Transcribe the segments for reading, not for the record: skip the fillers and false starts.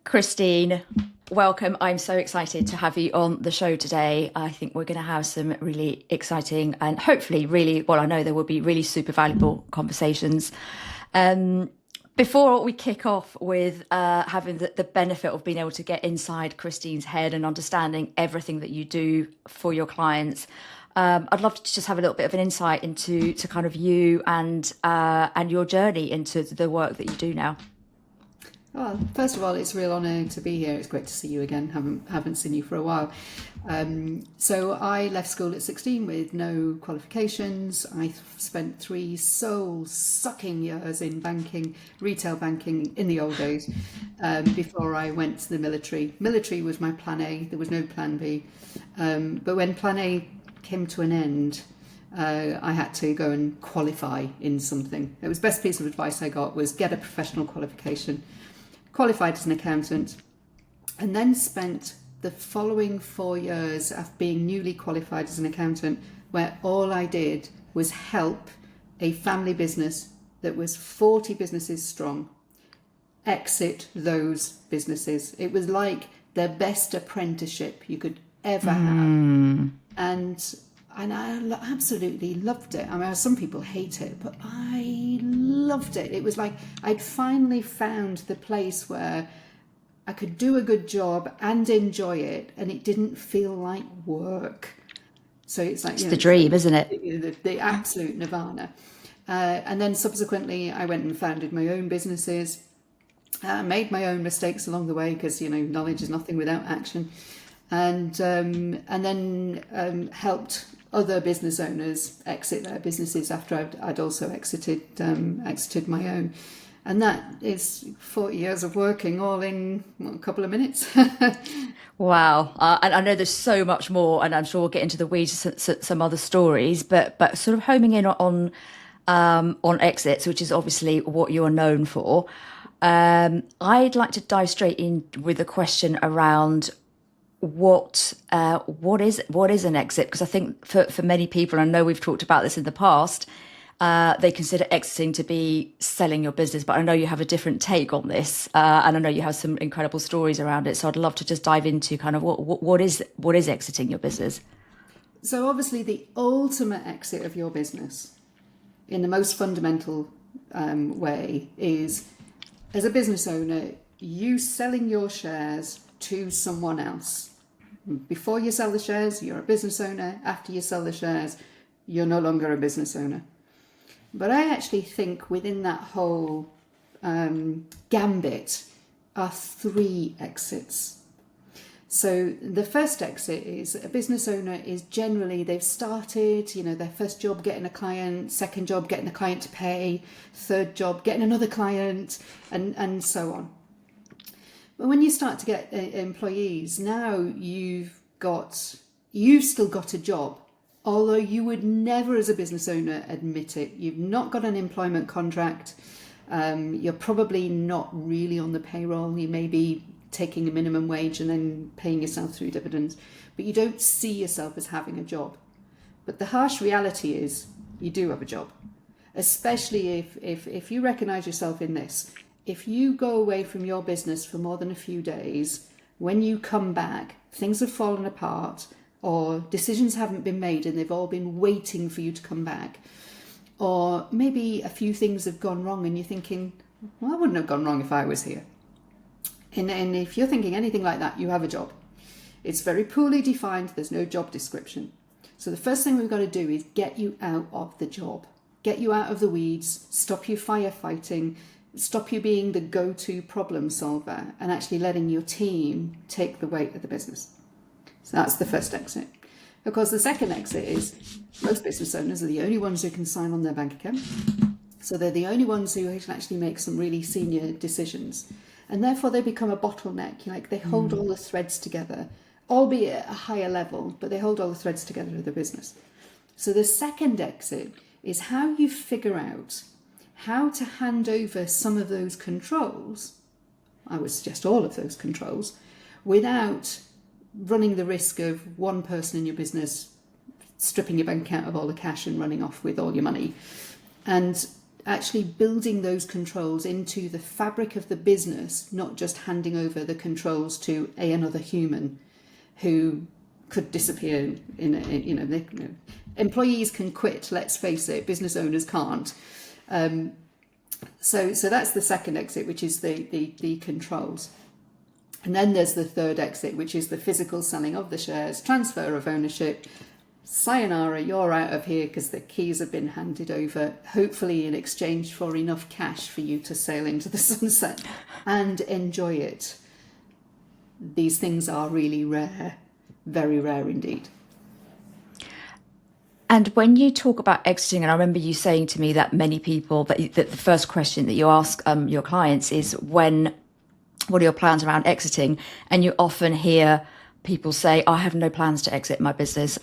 Christine, welcome. I'm so excited to have you on the show today. I think we're going to have some really exciting and hopefully really, well, I know there will be really super valuable conversations. Um, Before we kick off with having the benefit of being able to get inside Christine's head and understanding everything that you do for your clients, I'd love to just have a little bit of an insight into kind of you and your journey into the work that you do now. Well, first of all, it's a real honour to be here. It's great to see you again. Haven't seen you for a while. So I left school at 16 with no qualifications. I spent 3 soul-sucking years in banking, retail banking in the old days, before I went to the military. Military was my plan A. There was no plan B. But when plan A came to an end, I had to go and qualify in something. It was the best piece of advice I got was get a professional qualification. Qualified as an accountant, and then spent the following 4 years of being newly qualified as an accountant, where all I did was help a family business that was 40 businesses strong exit those businesses. It was like the best apprenticeship you could ever have, and I absolutely loved it. I mean, some people hate it, but I loved it. It was like I'd finally found the place where I could do a good job and enjoy it, and it didn't feel like work. So it's like, It's the dream, isn't it? the absolute nirvana. And then subsequently, I went and founded my own businesses, made my own mistakes along the way because, knowledge is nothing without action. And then helped other business owners exit their businesses after I'd also exited my own, and that is 40 years of working all in a couple of minutes. Wow. And I know there's so much more, and I'm sure we'll get into the weeds, some other stories, but sort of homing in on exits, which is obviously what you're known for. I'd like to dive straight in with a question around what is an exit, because I think for many people, and I know we've talked about this in the past, they consider exiting to be selling your business, but I know you have a different take on this, and I know you have some incredible stories around it, so I'd love to just dive into kind of what is exiting your business. So obviously the ultimate exit of your business in the most fundamental way is, as a business owner, you selling your shares to someone else. Before you sell the shares, you're a business owner. After you sell the shares, you're no longer a business owner. But I actually think within that whole gambit are 3 exits. So the first exit is a business owner is generally, they've started, their first job getting a client, second job getting a client to pay, third job getting another client, and so on. But when you start to get employees, now you've still got a job, although you would never as a business owner admit it. You've not got an employment contract. You're probably not really on the payroll. You may be taking a minimum wage and then paying yourself through dividends, but you don't see yourself as having a job. But the harsh reality is you do have a job, especially if you recognize yourself in this. If you go away from your business for more than a few days, when you come back, things have fallen apart, or decisions haven't been made and they've all been waiting for you to come back, or maybe a few things have gone wrong and you're thinking, well, I wouldn't have gone wrong if I was here. And if you're thinking anything like that, you have a job. It's very poorly defined. There's no job description. So the first thing we've got to do is get you out of the job, get you out of the weeds, stop you firefighting, stop you being the go-to problem solver, and actually letting your team take the weight of the business. So that's the first exit. Of course, the second exit is most business owners are the only ones who can sign on their bank account. So they're the only ones who can actually make some really senior decisions. And therefore they become a bottleneck. They hold all the threads together, albeit at a higher level, but they hold all the threads together of the business. So the second exit is how you figure out how to hand over some of those controls, I would suggest all of those controls, without running the risk of one person in your business stripping your bank account of all the cash and running off with all your money. And actually building those controls into the fabric of the business, not just handing over the controls to another human who could disappear employees can quit, let's face it, business owners can't. So that's the second exit, which is the controls. And then there's the third exit, which is the physical selling of the shares, transfer of ownership. Sayonara, you're out of here because the keys have been handed over, hopefully in exchange for enough cash for you to sail into the sunset and enjoy it. These things are really rare, very rare indeed. And when you talk about exiting, and I remember you saying to me that many people, that the first question that you ask your clients is, what are your plans around exiting? And you often hear people say, I have no plans to exit my business.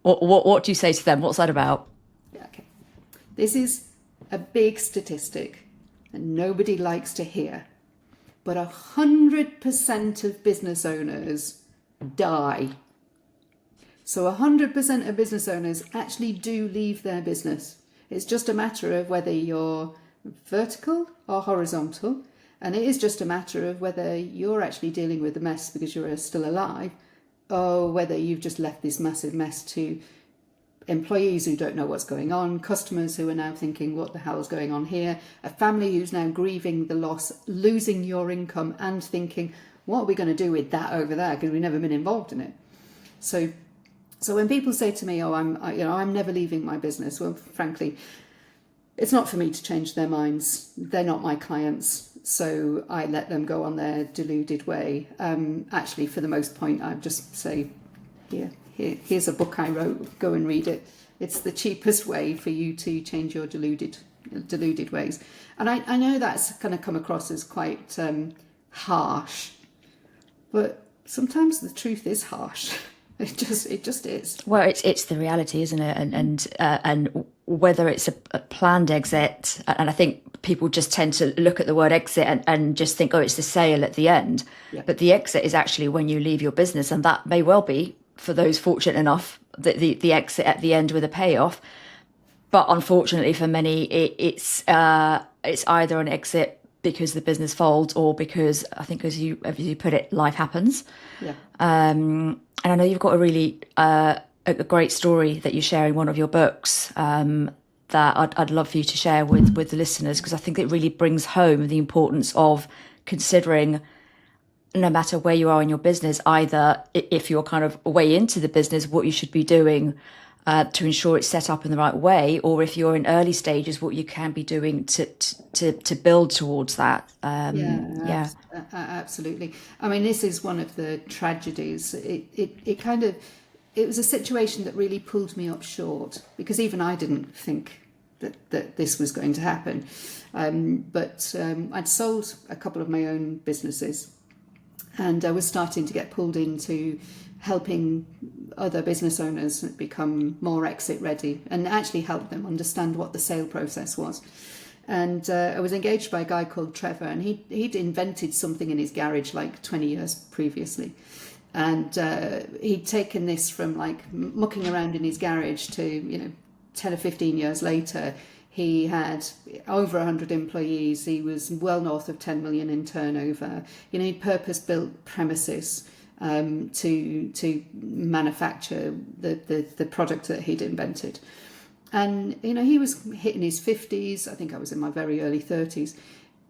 What do you say to them? What's that about? Okay. This is a big statistic and nobody likes to hear, but 100% of business owners die. So 100% of business owners actually do leave their business. It's just a matter of whether you're vertical or horizontal. And it is just a matter of whether you're actually dealing with the mess because you're still alive, or whether you've just left this massive mess to employees who don't know what's going on, customers who are now thinking, what the hell is going on here, a family who's now grieving the loss, losing your income and thinking, what are we going to do with that over there because we've never been involved in it. So when people say to me, I'm never leaving my business, well, frankly, it's not for me to change their minds. They're not my clients, so I let them go on their deluded way. Actually, for the most part, I just say, here's a book I wrote, go and read it. It's the cheapest way for you to change your deluded ways. And I know that's going to come across as quite harsh, but sometimes the truth is harsh. It just is. Well, it's the reality, isn't it? And whether it's a planned exit, and I think people just tend to look at the word exit and just think, oh, it's the sale at the end. Yeah. But the exit is actually when you leave your business, and that may well be, for those fortunate enough, the exit at the end with a payoff. But unfortunately for many, it's either an exit because the business folds, or because, I think as you put it, life happens. Yeah. And I know you've got a really a great story that you share in one of your books that I'd love for you to share with the listeners, because I think it really brings home the importance of considering, no matter where you are in your business, either if you're kind of way into the business, what you should be doing to ensure it's set up in the right way, or if you're in early stages, what you can be doing to build towards that. Absolutely. I mean, this is one of the tragedies. It was a situation that really pulled me up short, because even I didn't think that this was going to happen. But I'd sold a couple of my own businesses, and I was starting to get pulled into helping other business owners become more exit ready and actually help them understand what the sale process was. And I was engaged by a guy called Trevor, and he'd invented something in his garage like 20 years previously. And he'd taken this from like mucking around in his garage to, 10 or 15 years later, he had over 100 employees. He was well north of 10 million in turnover. He'd purpose-built premises to manufacture the product that he'd invented. And, he was hitting his 50s. I think I was in my very early 30s.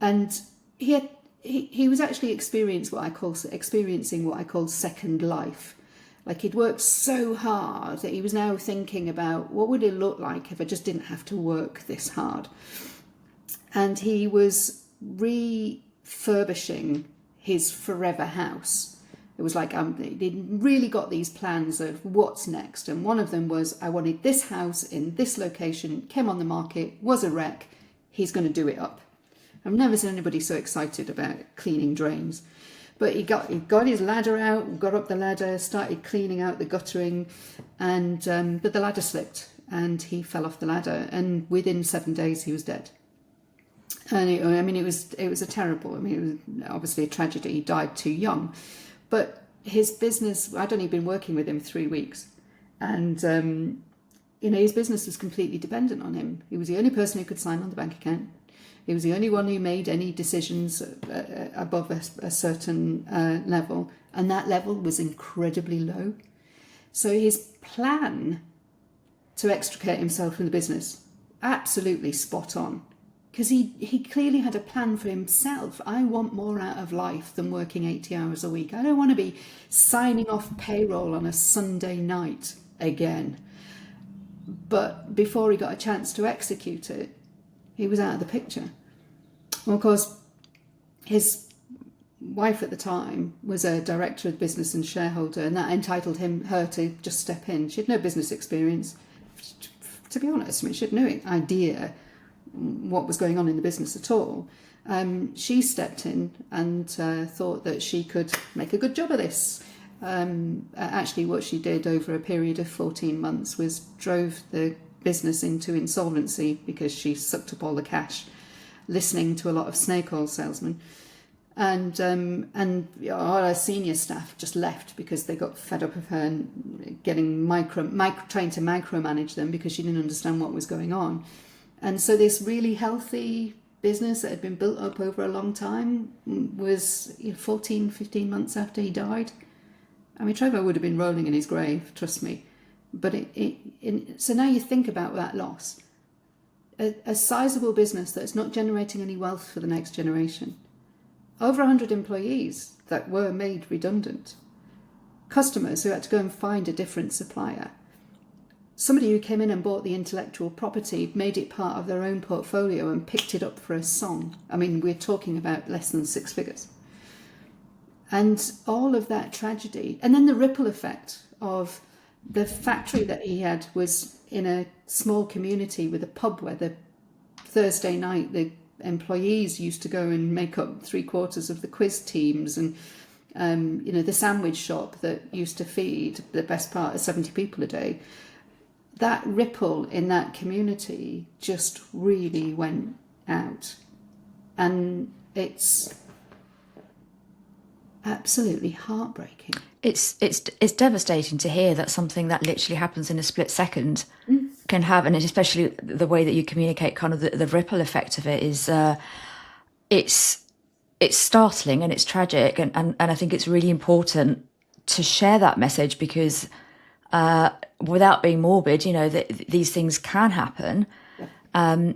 And he was actually experiencing what I call second life. Like, he'd worked so hard that he was now thinking about, what would it look like if I just didn't have to work this hard? And he was refurbishing his forever house. It was like they'd really got these plans of what's next. And one of them was, I wanted this house in this location, came on the market, was a wreck. He's going to do it up. I've never seen anybody so excited about cleaning drains. But he got his ladder out, got up the ladder, started cleaning out the guttering, and but the ladder slipped and he fell off the ladder. And within 7 days, he was dead. And it was a terrible. It was obviously a tragedy. He died too young. But his business, I'd only been working with him 3 weeks, and his business was completely dependent on him. He was the only person who could sign on the bank account. He was the only one who made any decisions above a certain level, and that level was incredibly low. So his plan to extricate himself from the business, absolutely spot on. Because he clearly had a plan for himself. I want more out of life than working 80 hours a week. I don't want to be signing off payroll on a Sunday night again. But before he got a chance to execute it, he was out of the picture. Well, of course, his wife at the time was a director of business and shareholder, and that entitled her to just step in. She had no business experience. To be honest, I mean, she had no idea what was going on in the business at all. She stepped in and thought that she could make a good job of this. Actually, what she did over a period of 14 months was drove the business into insolvency because she sucked up all the cash, listening to a lot of snake oil salesmen. And all our senior staff just left because they got fed up of her and trying to micromanage them because she didn't understand what was going on. And so this really healthy business that had been built up over a long time was 14, 15 months after he died. I mean, Trevor would have been rolling in his grave, trust me. But so now you think about that loss. A sizable business that's not generating any wealth for the next generation. Over 100 employees that were made redundant. Customers who had to go and find a different supplier. Somebody who came in and bought the intellectual property, made it part of their own portfolio and picked it up for a song. I mean, we're talking about less than 6 figures. And all of that tragedy. And then the ripple effect of the factory that he had was in a small community with a pub where the Thursday night the employees used to go and make up 3/4 of the quiz teams, and the sandwich shop that used to feed the best part of 70 people a day. That ripple in that community just really went out, and it's absolutely heartbreaking. It's devastating to hear that something that literally happens in a split second can have, and especially the way that you communicate, kind of the ripple effect of it is, it's startling and it's tragic, and I think it's really important to share that message because without being morbid, these things can happen. And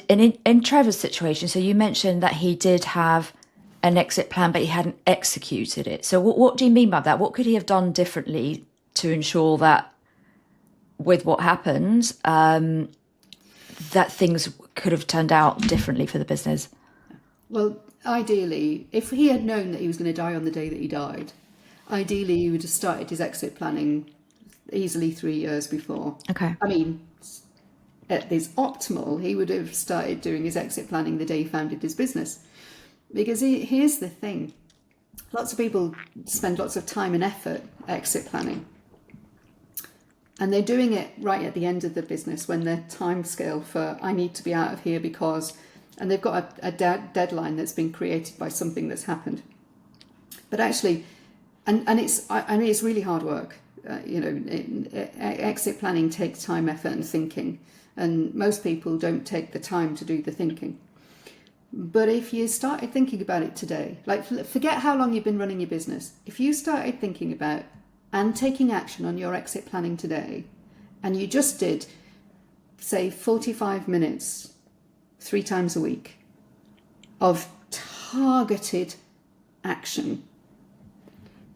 in Trevor's situation, so you mentioned that he did have an exit plan, but he hadn't executed it. So what do you mean by that? What could he have done differently to ensure that with what happened, that things could have turned out differently for the business? Well, ideally, if he had known that he was going to die on the day that he died, ideally he would have started his exit planning easily 3 years before. Okay. I mean, at his optimal, he would have started doing his exit planning the day he founded his business. Because here's the thing. Lots of people spend lots of time and effort exit planning. And they're doing it right at the end of the business when their time scale for I need to be out of here because, and they've got a deadline that's been created by something that's happened. But actually, and it's really hard work. Exit planning takes time, effort, and thinking, and most people don't take the time to do the thinking. But if you started thinking about it today, like forget how long you've been running your business. If you started thinking about and taking action on your exit planning today, and you just did, say, 45 minutes 3 times a week of targeted action,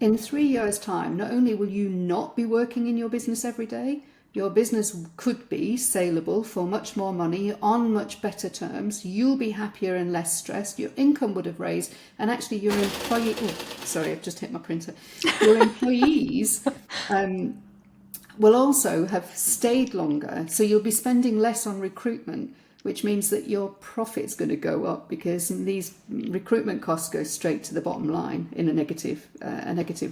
in 3 years' time, not only will you not be working in your business every day, your business could be saleable for much more money on much better terms. You'll be happier and less stressed. Your income would have raised, and actually your employee. Oh, sorry, I've just hit my printer. Your employees will also have stayed longer, so you'll be spending less on recruitment, which means that your profit's going to go up because these recruitment costs go straight to the bottom line in a negative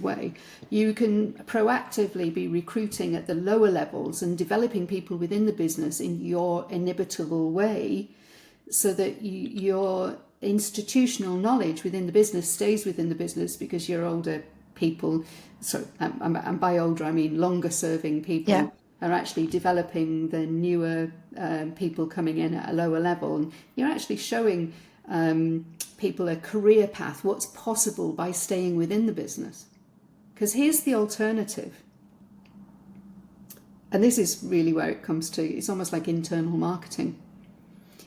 way. You can proactively be recruiting at the lower levels and developing people within the business in your inimitable way so that your institutional knowledge within the business stays within the business because you're older people. So, and by older, I mean longer serving people. Yeah. are actually developing the newer people coming in at a lower level. And you're actually showing people a career path, what's possible by staying within the business. Because here's the alternative. And this is really where it comes to, it's almost like internal marketing.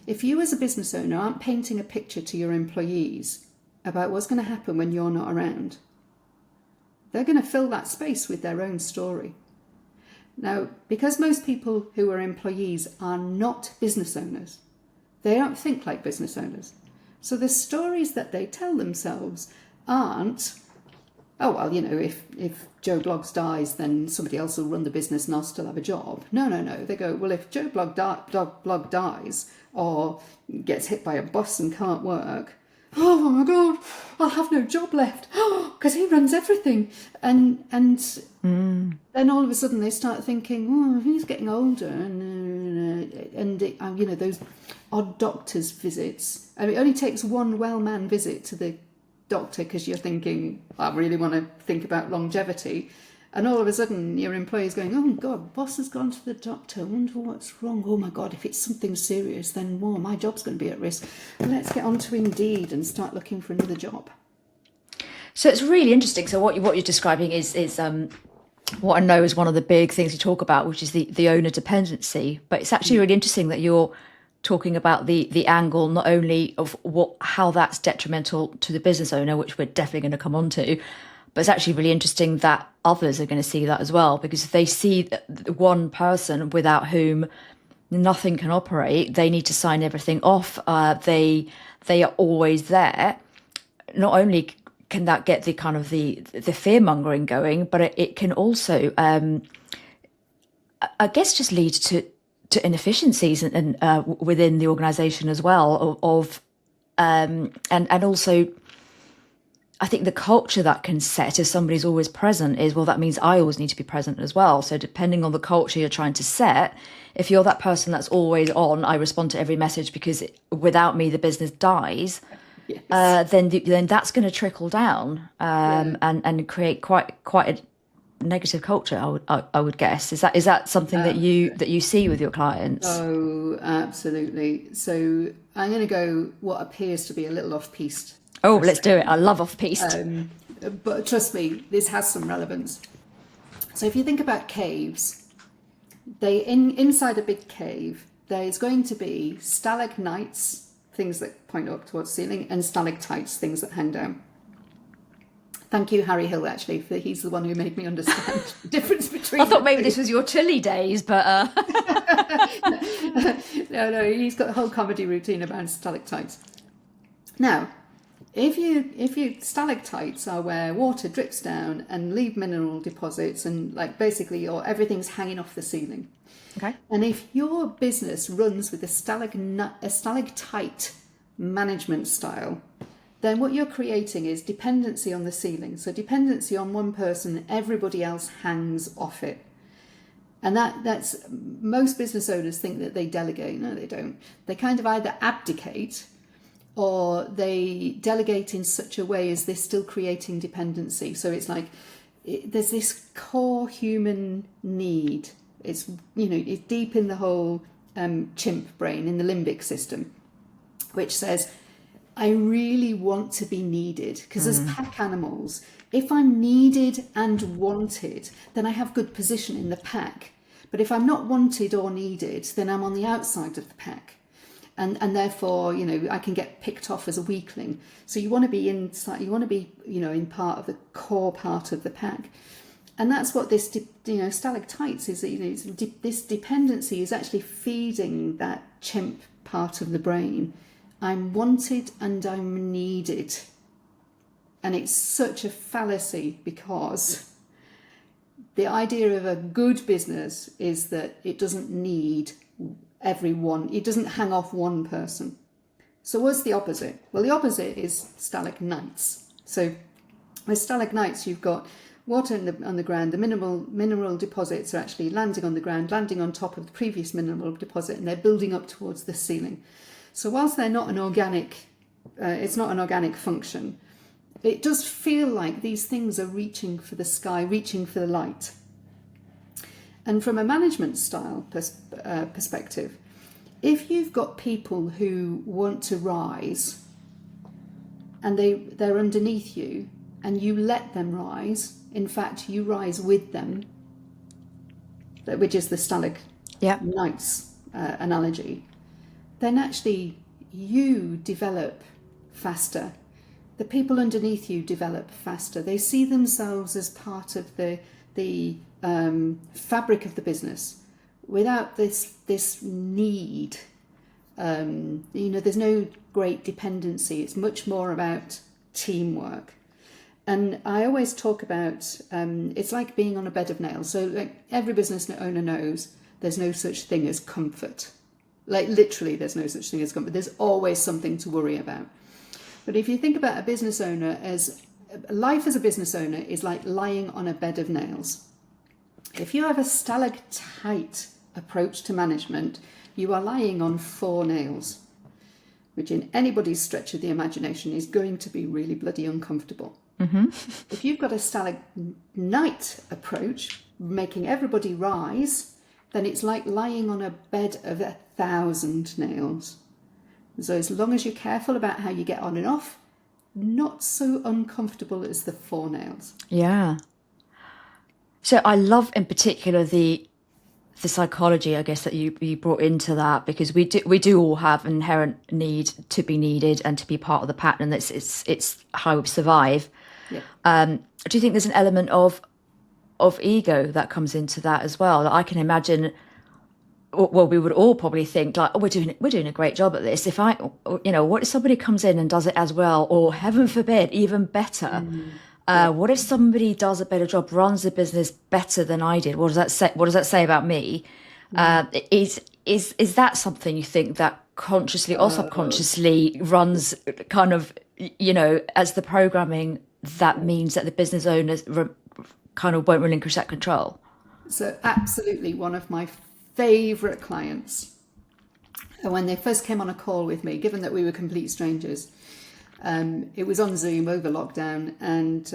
If you as a business owner aren't painting a picture to your employees about what's going to happen when you're not around, they're going to fill that space with their own story. Now, because most people who are employees are not business owners, they don't think like business owners. So the stories that they tell themselves aren't, oh, well, if Joe Bloggs dies, then somebody else will run the business and I'll still have a job. No. They go, well, if Joe Blogg dies or gets hit by a bus and can't work, oh my God, I'll have no job left because he runs everything. And then all of a sudden they start thinking, oh, he's getting older. And those odd doctor's visits. I mean, it only takes one well-man visit to the doctor because you're thinking, I really want to think about longevity. And all of a sudden your employer's going, oh God, boss has gone to the doctor. I wonder what's wrong. Oh my God, if it's something serious, then my job's going to be at risk. Let's get on to Indeed and start looking for another job. So it's really interesting. So what you're describing is what I know is one of the big things you talk about, which is the owner dependency. But it's actually really interesting that you're talking about the angle not only of how that's detrimental to the business owner, which we're definitely going to come on to, but it's actually really interesting that others are going to see that as well, because if they see one person without whom nothing can operate, they need to sign everything off. They are always there. Not only can that get the kind of the fear mongering going, but it can also, I guess, just lead to inefficiencies and within the organisation as well. And also, I think the culture that can set if somebody's always present is, well, that means I always need to be present as well. So depending on the culture you're trying to set, if you're that person that's always on, I respond to every message because without me the business dies. Yes. Then that's going to trickle down and create quite a negative culture. I would guess. Is that something that you see with your clients? Oh, absolutely. So I'm going to go what appears to be a little off-piste. Oh, let's do it. I love off-piste. But trust me, this has some relevance. So if you think about caves, inside a big cave, there's going to be stalagmites, things that point up towards the ceiling, and stalactites, things that hang down. Thank you, Harry Hill, actually, for he's the one who made me understand the difference between. I thought maybe this was your Chile days, but no, he's got a whole comedy routine about stalactites. Now, if you stalactites are where water drips down and leave mineral deposits and basically everything's hanging off the ceiling. Okay. And if your business runs with a stalactite management style, then what you're creating is dependency on the ceiling. So dependency on one person, everybody else hangs off it. And that's most business owners think that they delegate. No, they don't. They kind of either abdicate or they delegate in such a way as they're still creating dependency. So it's like there's this core human need. It's it's deep in the whole chimp brain, in the limbic system, which says, I really want to be needed. Because as pack animals, if I'm needed and wanted, then I have good position in the pack. But if I'm not wanted or needed, then I'm on the outside of the pack. And therefore, I can get picked off as a weakling. So you want to be inside, you want to be, in part of the core part of the pack. And that's what this, stalactites is, this dependency is actually feeding that chimp part of the brain. I'm wanted and I'm needed. And it's such a fallacy because the idea of a good business is that it doesn't need everyone. It doesn't hang off one person. So what's the opposite? Well, the opposite is stalagmites. So with stalagmites, you've got water on the ground. The mineral deposits are actually landing on the ground, landing on top of the previous mineral deposit, and they're building up towards the ceiling. So whilst they're not an organic, it's not an organic function, it does feel like these things are reaching for the sky, reaching for the light. And from a management style perspective, if you've got people who want to rise and they're underneath you and you let them rise, in fact, you rise with them, which is the Stalagmites analogy, then actually you develop faster. The people underneath you develop faster. They see themselves as part of the fabric of the business without this need. There's no great dependency. It's much more about teamwork. And I always talk about it's like being on a bed of nails. So like every business owner knows there's no such thing as comfort. Like literally there's no such thing as comfort. There's always something to worry about. But if you think about a business owner life as a business owner is like lying on a bed of nails. If you have a stalactite approach to management, you are lying on 4 nails, which in anybody's stretch of the imagination is going to be really bloody uncomfortable. Mm-hmm. If you've got a stalagmite approach, making everybody rise, then it's like lying on a bed of 1,000 nails. So as long as you're careful about how you get on and off, not so uncomfortable as the 4 nails. Yeah. So I love in particular the psychology, I guess, that you brought into that, because we do all have an inherent need to be needed and to be part of the pattern. It's how we survive. Yeah. Do you think there's an element of ego that comes into that as well? That I can imagine. Well, we would all probably think like, oh, we're doing a great job at this. If what if somebody comes in and does it as well, or heaven forbid, even better? What if somebody does a better job, runs the business better than I did? What does that say? What does that say about me? Is that something you think that consciously or subconsciously runs kind of, as the programming that means that the business owners kind of won't relinquish that control? So absolutely, one of my favourite clients, when they first came on a call with me, given that we were complete strangers, it was on Zoom over lockdown, and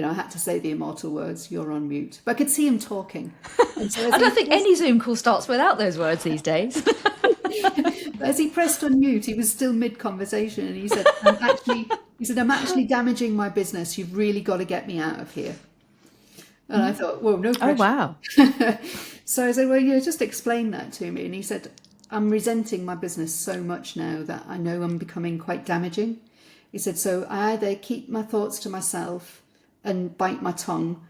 I had to say the immortal words, "You're on mute," but I could see him talking. And so I don't think any Zoom call starts without those words these days. As he pressed on mute, he was still mid-conversation, and he said, I'm actually damaging my business. You've really got to get me out of here." And I thought, well, no pressure. Oh, wow. So I said, well, just explain that to me. And he said, I'm resenting my business so much now that I know I'm becoming quite damaging. He said, so I either keep my thoughts to myself and bite my tongue,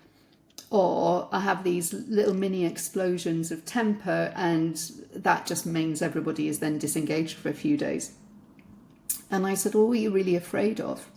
or I have these little mini explosions of temper, and that just means everybody is then disengaged for a few days. And I said, well, what are you really afraid of?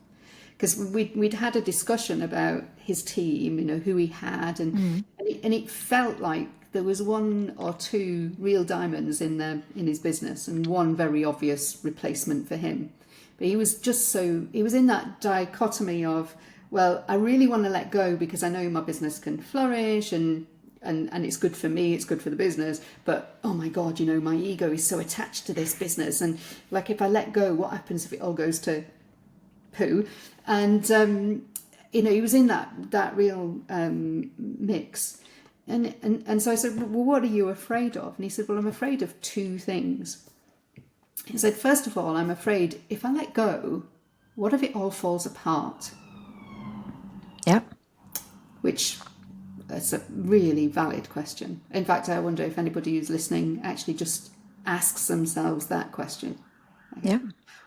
Because we'd had a discussion about his team, who he had, and it felt like there was 1 or 2 real diamonds in his business and one very obvious replacement for him. But he was in that dichotomy of, well, I really want to let go because I know my business can flourish and it's good for me, it's good for the business, but oh my God, my ego is so attached to this business, and like if I let go, what happens if it all goes to poo? And he was in that real mix, and so I said, well, what are you afraid of? And he said, well, I'm afraid of 2 things. He said, first of all, I'm afraid if I let go, what if it all falls apart? Yep. Which is a really valid question. In fact, I wonder if anybody who's listening actually just asks themselves that question. Yeah.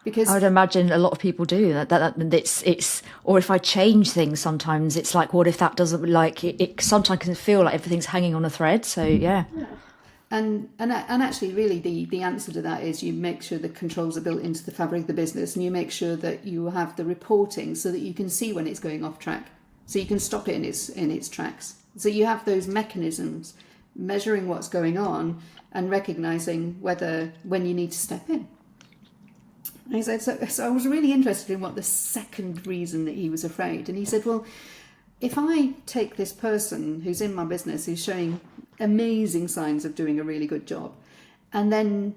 Because I would imagine a lot of people do that it's or if I change things, sometimes it's like, what if that doesn't, like it sometimes can feel like everything's hanging on a thread. So yeah. And actually really the answer to that is you make sure the controls are built into the fabric of the business, and you make sure that you have the reporting so that you can see when it's going off track, so you can stop it in its tracks. So you have those mechanisms measuring what's going on and recognizing when you need to step in. And he said, so I was really interested in what the second reason that he was afraid. And he said, well, if I take this person who's in my business, who's showing amazing signs of doing a really good job, and then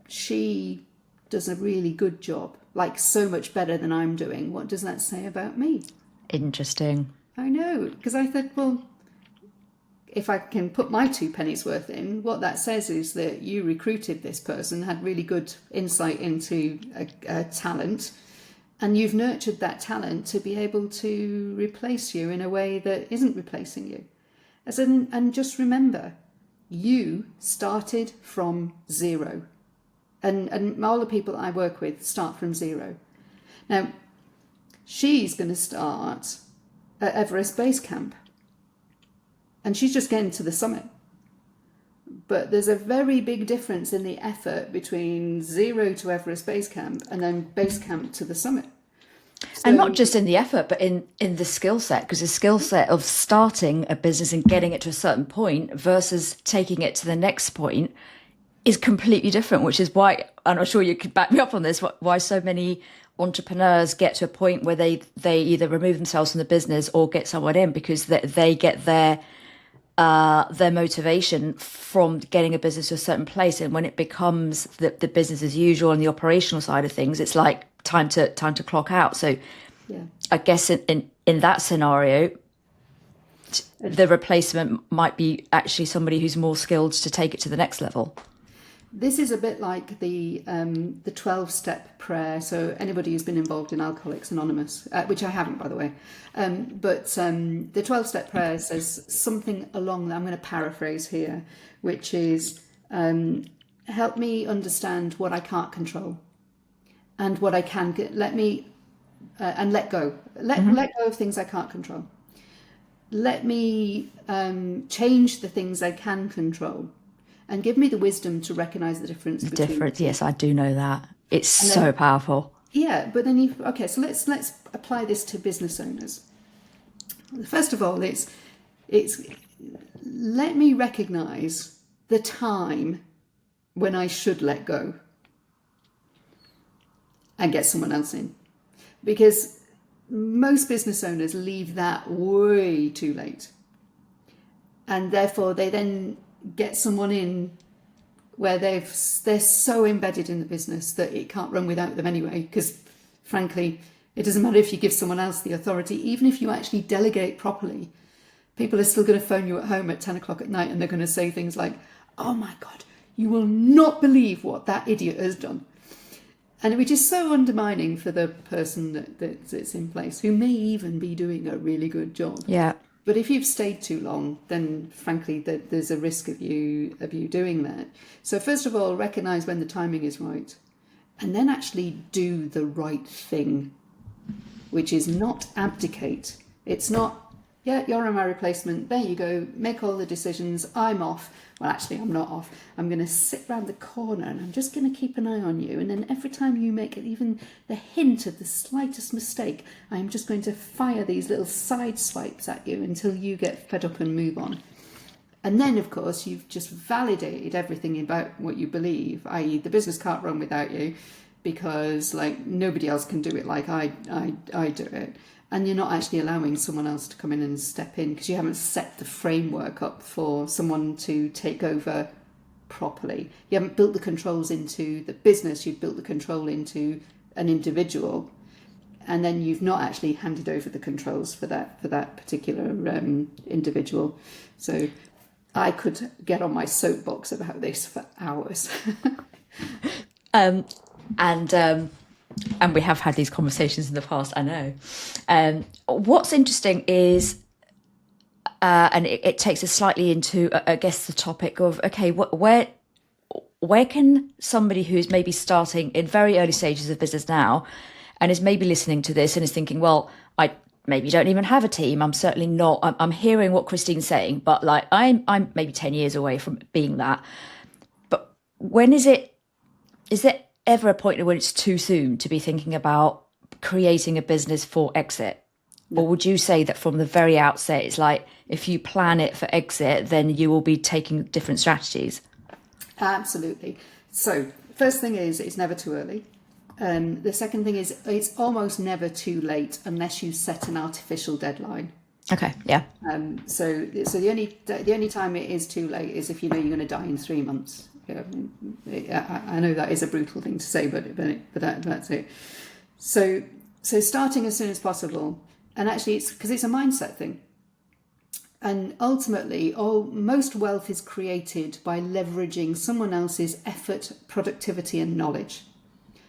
she does a really good job, like so much better than I'm doing, what does that say about me? Interesting. I know, because I thought, well, if I can put my 2 pennies worth in, what that says is that you recruited this person, had really good insight into a talent, and you've nurtured that talent to be able to replace you in a way that isn't replacing you. And just remember, you started from zero. And all the people I work with start from zero. Now, she's going to start at Everest Base Camp. And she's just getting to the summit. But there's a very big difference in the effort between zero to Everest Base Camp and then base camp to the summit. So, and not just in the effort, but in the skill set, because the skill set of starting a business and getting it to a certain point versus taking it to the next point is completely different, which is why, and I'm sure you could back me up on this, why so many entrepreneurs get to a point where they either remove themselves from the business or get someone in, because they get their motivation from getting a business to a certain place. And when it becomes the business as usual and the operational side of things, it's like time to clock out. So yeah. I guess in that scenario, the replacement might be actually somebody who's more skilled to take it to the next level. This is a bit like the 12-step prayer. So anybody who's been involved in Alcoholics Anonymous, which I haven't, by the way, but the 12-step prayer says something along, I'm going to paraphrase here, which is help me understand what I can't control and what I can get. Let me and let go. Let go of things I can't control. Let me change the things I can control. And give me the wisdom to recognise the difference. Yes, I do know that. It's so powerful. Yeah, but then so let's apply this to business owners. First of all, it's let me recognise the time when I should let go and get someone else in, because most business owners leave that way too late, and therefore they then get someone in where they're so embedded in the business that it can't run without them anyway, because frankly it doesn't matter if you give someone else the authority. Even if you actually delegate properly, people are still going to phone you at home at 10 o'clock at night and they're going to say things like, oh my god, you will not believe what that idiot has done, and which is so undermining for the person that's in place, who may even be doing a really good job. Yeah. But if you've stayed too long, then frankly, there's a risk of you doing that. So first of all, recognise when the timing is right, and then actually do the right thing, which is not abdicate. It's not, yeah, you're on my replacement, there you go, make all the decisions, I'm off. Well, actually, I'm not off. I'm going to sit round the corner and I'm just going to keep an eye on you. And then every time you make even the hint of the slightest mistake, I'm just going to fire these little side swipes at you until you get fed up and move on. And then, of course, you've just validated everything about what you believe, i.e. the business can't run without you because like nobody else can do it like I do it. And you're not actually allowing someone else to come in and step in because you haven't set the framework up for someone to take over properly. You haven't built the controls into the business, you've built the control into an individual, and then you've not actually handed over the controls for that particular individual. So I could get on my soapbox about this for hours. And we have had these conversations in the past, I know. What's interesting is, and it takes us slightly into, I guess, the topic of, okay, where can somebody who's maybe starting in very early stages of business now and is maybe listening to this and is thinking, well, I maybe don't even have a team. I'm certainly not. I'm hearing what Christine's saying, but like I'm maybe 10 years away from being that. But when is there ever a point when it's too soon to be thinking about creating a business for exit? No. Or would you say that from the very outset, it's like if you plan it for exit, then you will be taking different strategies? Absolutely. So first thing is, it's never too early. The second thing is, it's almost never too late unless you set an artificial deadline. Okay, yeah. So the only time it is too late is if you know you're going to die in 3 months. I know that is a brutal thing to say, but that's it. So starting as soon as possible, and actually it's because it's a mindset thing. And ultimately, most wealth is created by leveraging someone else's effort, productivity, and knowledge.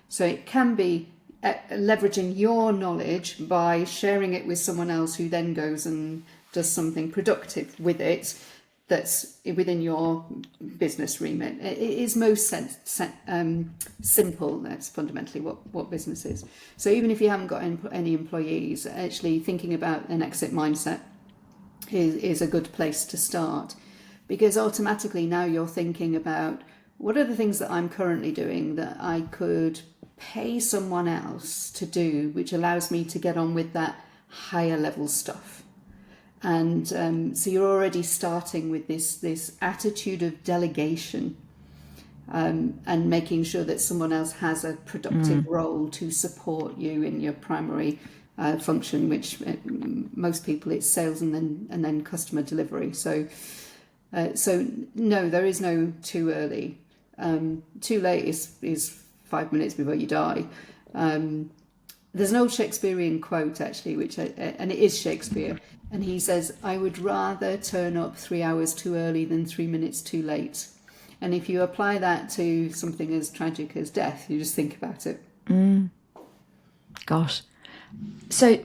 So it can be leveraging your knowledge by sharing it with someone else who then goes and does something productive with it that's within your business remit. It is most simple. That's fundamentally what business is. So even if you haven't got any employees, actually thinking about an exit mindset is a good place to start, because automatically now you're thinking about what are the things that I'm currently doing that I could pay someone else to do, which allows me to get on with that higher level stuff. And so you're already starting with this attitude of delegation, and making sure that someone else has a productive role to support you in your primary function, which most people it's sales and then customer delivery. So no, there is no too early. Too late is 5 minutes before you die. There's an old Shakespearean quote actually, and it is Shakespeare, and he says, "I would rather turn up 3 hours too early than 3 minutes too late." And if you apply that to something as tragic as death, you just think about it. Gosh. So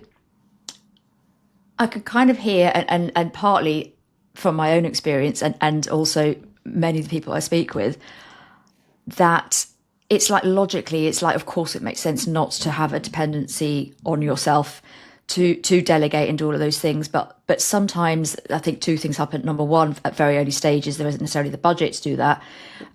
I could kind of hear, and partly from my own experience and also many of the people I speak with, that it's like logically, it's like, of course, it makes sense not to have a dependency on yourself to delegate and do all of those things. But sometimes I think two things happen. Number one, at very early stages, there isn't necessarily the budget to do that.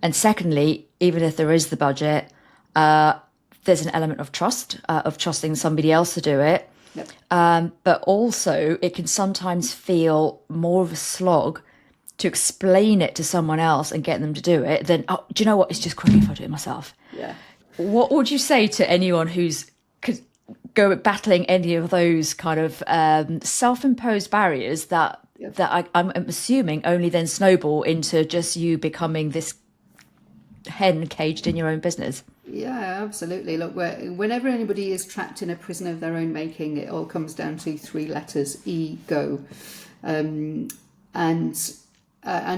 And secondly, even if there is the budget, there's an element of trust, of trusting somebody else to do it. Yep. But also it can sometimes feel more of a slog to explain it to someone else and get them to do it than, oh, do you know what? It's just quicker if I do it myself. Yeah. What would you say to anyone who's go battling any of those kind of self-imposed barriers that I'm assuming only then snowball into just you becoming this hen caged in your own business? Yeah, absolutely. Look, whenever anybody is trapped in a prison of their own making, it all comes down to three letters: ego. And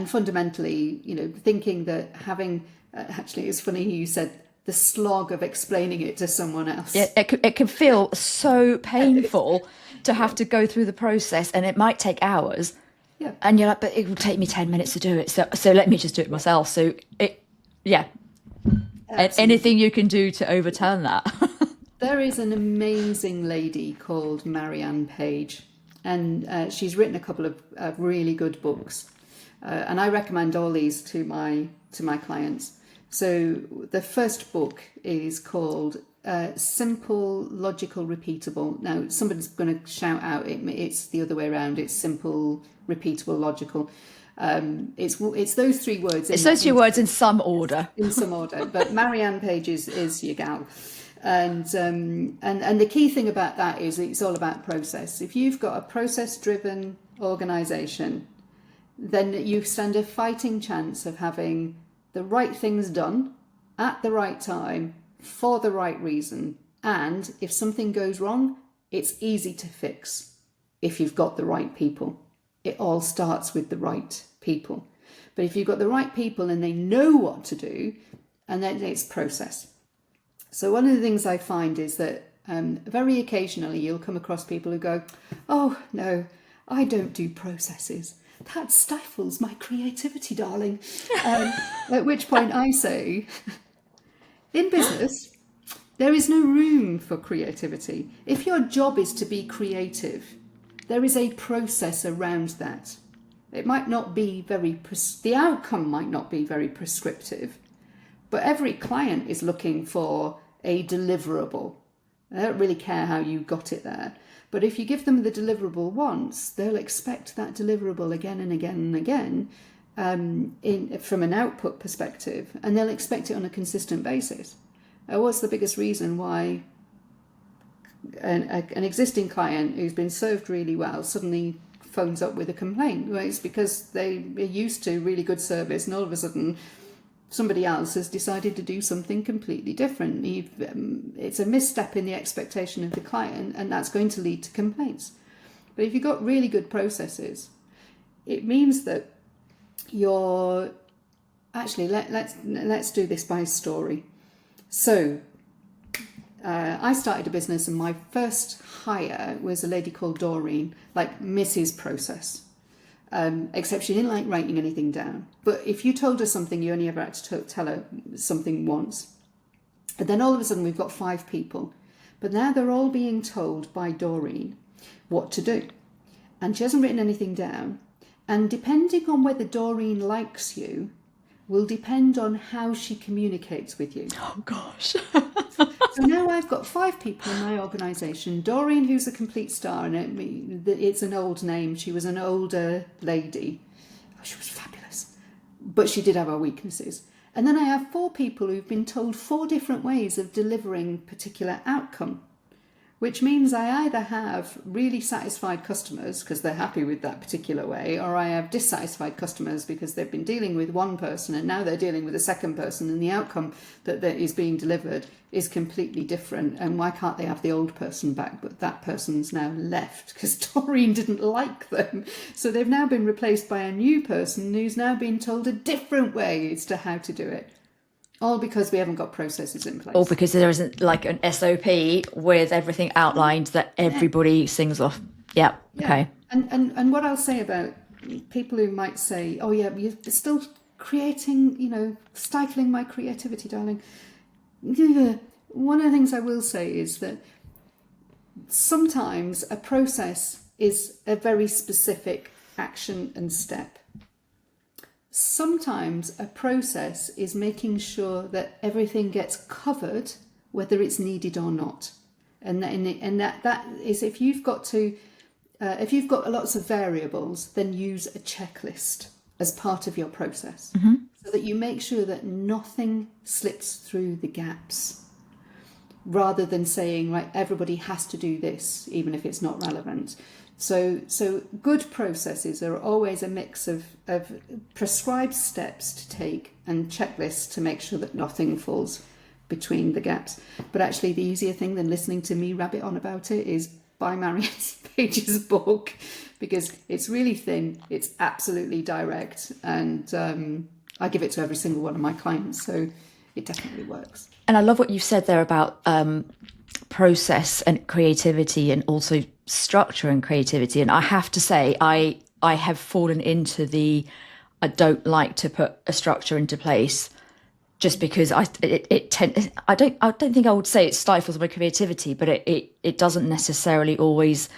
fundamentally, thinking that having actually, it's funny you said the slog of explaining it to someone else. It can feel so painful to have to go through the process, and it might take hours. Yeah. And you're like, but it will take me 10 minutes to do it. So let me just do it myself. So anything you can do to overturn that. There is an amazing lady called Marianne Page, and she's written a couple of really good books, and I recommend all these to my clients. So the first book is called Simple, Logical, Repeatable. Now somebody's going to shout out it's the other way around. It's simple, repeatable, logical. It's those three words. It's those two words in some order. In some order, but Marianne Page is your gal. And the key thing about that is it's all about process. If you've got a process-driven organisation, then you stand a fighting chance of having the right things done at the right time for the right reason. And if something goes wrong, it's easy to fix if you've got the right people. It all starts with the right people. But if you've got the right people and they know what to do, and then it's process. So one of the things I find is that very occasionally you'll come across people who go, "Oh, no, I don't do processes. That stifles my creativity, darling." At which point I say, in business, there is no room for creativity. If your job is to be creative, there is a process around that. It might not be the outcome might not be very prescriptive, but every client is looking for a deliverable. They don't really care how you got it there. But if you give them the deliverable once, they'll expect that deliverable again and again and again from an output perspective, and they'll expect it on a consistent basis. What's the biggest reason why an existing client who's been served really well suddenly phones up with a complaint? Well, it's because they are used to really good service, and all of a sudden somebody else has decided to do something completely different. It's a misstep in the expectation of the client, and that's going to lead to complaints. But if you've got really good processes, it means that you're actually let's do this by story. So I started a business, and my first hire was a lady called Doreen, like Mrs. Process. Except she didn't like writing anything down. But if you told her something, you only ever had to tell her something once. And then all of a sudden we've got 5 people. But now they're all being told by Doreen what to do. And she hasn't written anything down. And depending on whether Doreen likes you, will depend on how she communicates with you. Oh, gosh. So now I've got 5 people in my organisation. Doreen, who's a complete star, and it's an old name. She was an older lady. Oh, she was fabulous. But she did have her weaknesses. And then I have 4 people who've been told 4 different ways of delivering particular outcome, which means I either have really satisfied customers because they're happy with that particular way, or I have dissatisfied customers because they've been dealing with one person and now they're dealing with a second person, and the outcome that is being delivered is completely different. And why can't they have the old person back, but that person's now left because Doreen didn't like them? So they've now been replaced by a new person who's now been told a different way as to how to do it. All because we haven't got processes in place. Or because there isn't like an SOP with everything outlined that everybody sings off. Yeah. Okay. And what I'll say about people who might say, oh yeah, you're still creating, stifling my creativity, darling. One of the things I will say is that sometimes a process is a very specific action and step. Sometimes a process is making sure that everything gets covered, whether it's needed or not. And that is, if you've got lots of variables, then use a checklist as part of your process, so that you make sure that nothing slips through the gaps, rather than saying, right, everybody has to do this, even if it's not relevant. So good processes are always a mix of prescribed steps to take and checklists to make sure that nothing falls between the gaps. But actually the easier thing than listening to me rabbit on about it is buy Marianne Page's book, because it's really thin, it's absolutely direct, and I give it to every single one of my clients, so it definitely works. And I love what you've said there about process and creativity, and also structure and creativity. And I have to say, I have fallen into I don't like to put a structure into place, just because I don't think I would say it stifles my creativity, but it doesn't necessarily always,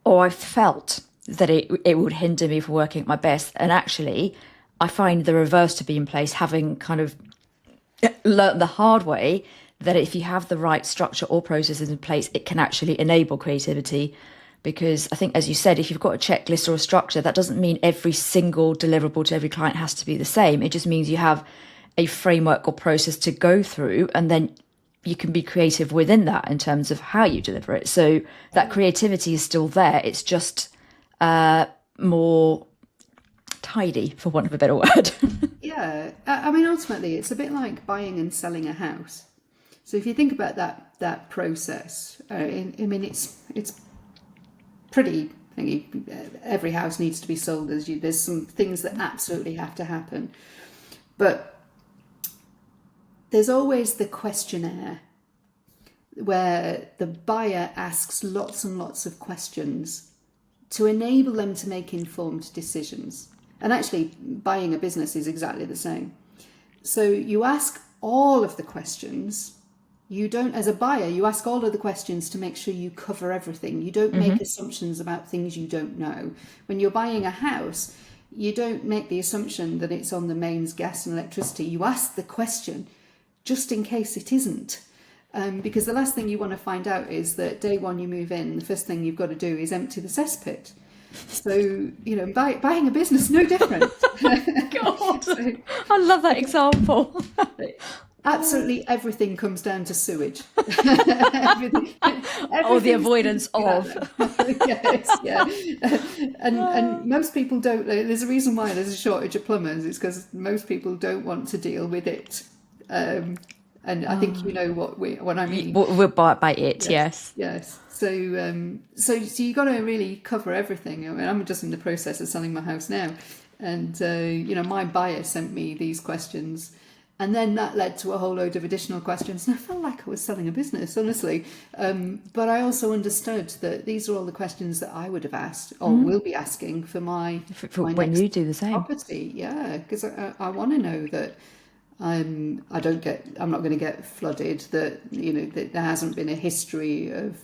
or I felt that it would hinder me from working at my best. And actually, I find the reverse to be in place, having kind of learnt the hard way that if you have the right structure or processes in place, it can actually enable creativity. Because I think, as you said, if you've got a checklist or a structure, that doesn't mean every single deliverable to every client has to be the same. It just means you have a framework or process to go through, and then you can be creative within that in terms of how you deliver it. So that creativity is still there. It's just more tidy, for want of a better word. Yeah, I mean, ultimately, it's a bit like buying and selling a house. So if you think about that process, I mean, it's pretty thingy. Every house needs to be sold. There's some things that absolutely have to happen, but there's always the questionnaire where the buyer asks lots and lots of questions to enable them to make informed decisions. And actually, buying a business is exactly the same. So you ask all of the questions. You don't, as a buyer, you ask all of the questions to make sure you cover everything. You don't make assumptions about things you don't know. When you're buying a house, you don't make the assumption that it's on the mains, gas and electricity. You ask the question just in case it isn't. Because the last thing you want to find out is that day one you move in, the first thing you've got to do is empty the cesspit. So, buying a business, no different. God, I love that example. Absolutely everything comes down to sewage. everything or the avoidance of. Yes, yeah. And most people don't. There's a reason why there's a shortage of plumbers. It's because most people don't want to deal with it. And I think you know what I mean. We're by it, yes. Yes. So you got to really cover everything. I mean, I'm just in the process of selling my house now, and my buyer sent me these questions, and then that led to a whole load of additional questions. And I felt like I was selling a business, honestly. But I also understood that these are all the questions that I would have asked or will be asking for my When next you do the same. property. Yeah, because I want to know that I'm not going to get flooded, that that there hasn't been a history of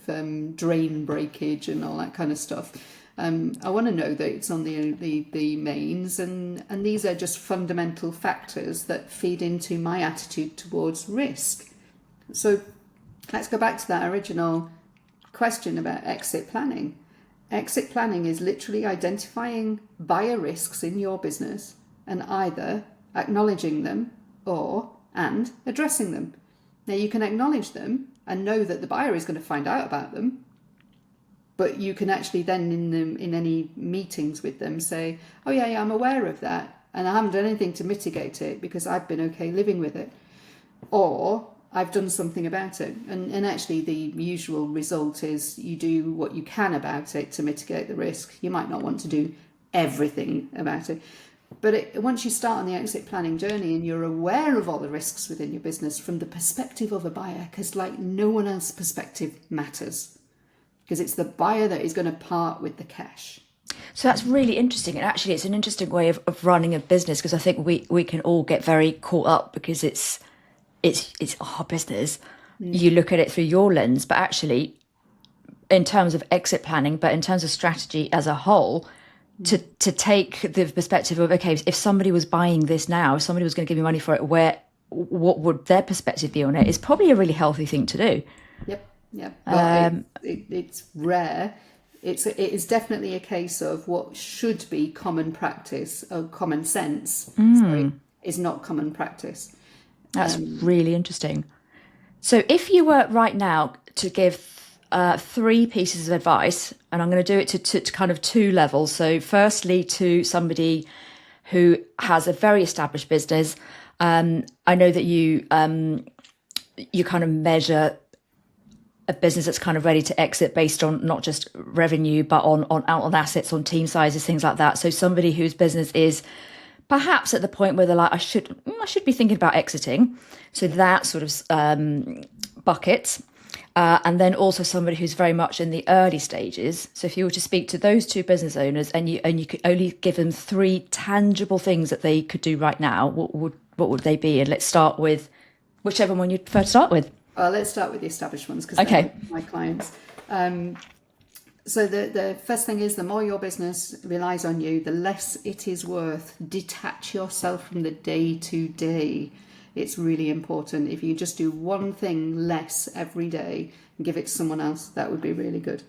drain breakage and all that kind of stuff. I want to know that it's on the mains, and these are just fundamental factors that feed into my attitude towards risk. So let's go back to that original question about exit planning. Exit planning is literally identifying buyer risks in your business and either acknowledging them and addressing them. Now, you can acknowledge them and know that the buyer is going to find out about them, but you can actually then in any meetings with them say, oh yeah, I'm aware of that, and I haven't done anything to mitigate it because I've been okay living with it, or I've done something about it. And actually the usual result is you do what you can about it to mitigate the risk. You might not want to do everything about it. But once you start on the exit planning journey and you're aware of all the risks within your business from the perspective of a buyer, because like no one else's perspective matters, because it's the buyer that is going to part with the cash. So that's really interesting. And actually, it's an interesting way of running a business, because I think we can all get very caught up because it's our business. You look at it through your lens, but actually, in terms of exit planning, but in terms of strategy as a whole, to take the perspective of, okay, if somebody was buying this now, if somebody was going to give me money for it, what would their perspective be on it, is probably a really healthy thing to do. Yep. Well, it's rare. It is definitely a case of what should be common practice or common sense, is not common practice. That's really interesting. So if you were right now to give 3 pieces of advice, and I'm going to do it to kind of 2 levels. So firstly, to somebody who has a very established business, I know that you kind of measure a business that's kind of ready to exit based on not just revenue, but on assets, on team sizes, things like that. So somebody whose business is perhaps at the point where they're like, I should be thinking about exiting. So that sort of bucket. And then also somebody who's very much in the early stages. So if you were to speak to those 2 business owners and you could only give them 3 tangible things that they could do right now, what would they be? And let's start with whichever one you'd prefer to start with. Let's start with the established ones, because they're my clients. So the first thing is, the more your business relies on you, the less it is worth. Detach yourself from the day to day. It's really important. If you just do one thing less every day and give it to someone else, that would be really good.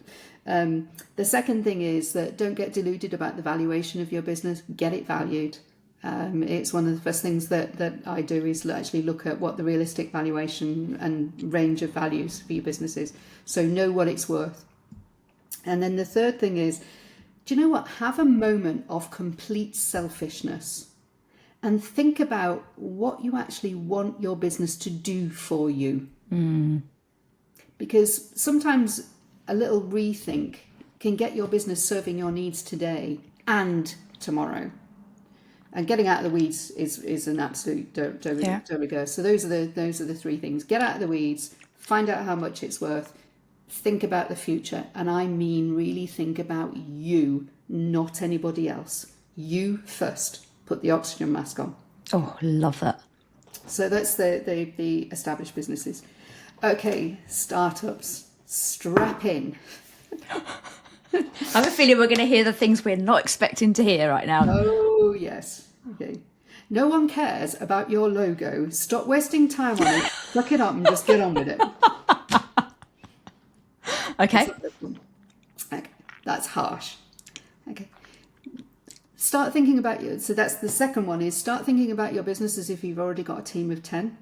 The second thing is that don't get deluded about the valuation of your business. Get it valued. It's one of the first things that I do, is actually look at what the realistic valuation and range of values for your business is. So know what it's worth. And then the third thing is, do you know what? Have a moment of complete selfishness and think about what you actually want your business to do for you. Because sometimes a little rethink can get your business serving your needs today and tomorrow. And getting out of the weeds is an absolute don't go. So those are the 3 things. Get out of the weeds, find out how much it's worth, think about the future, and I mean really think about you, not anybody else. You first. Put the oxygen mask on. Oh, love that. So that's the established businesses. Okay, startups. Strap in. I have a feeling we're going to hear the things we're not expecting to hear right now. Oh, yes. Okay. No one cares about your logo. Stop wasting time on it. Suck it up and just get on with it. Okay. That's harsh. Okay. Start thinking about so that's the second one, is start thinking about your business as if you've already got a team of 10.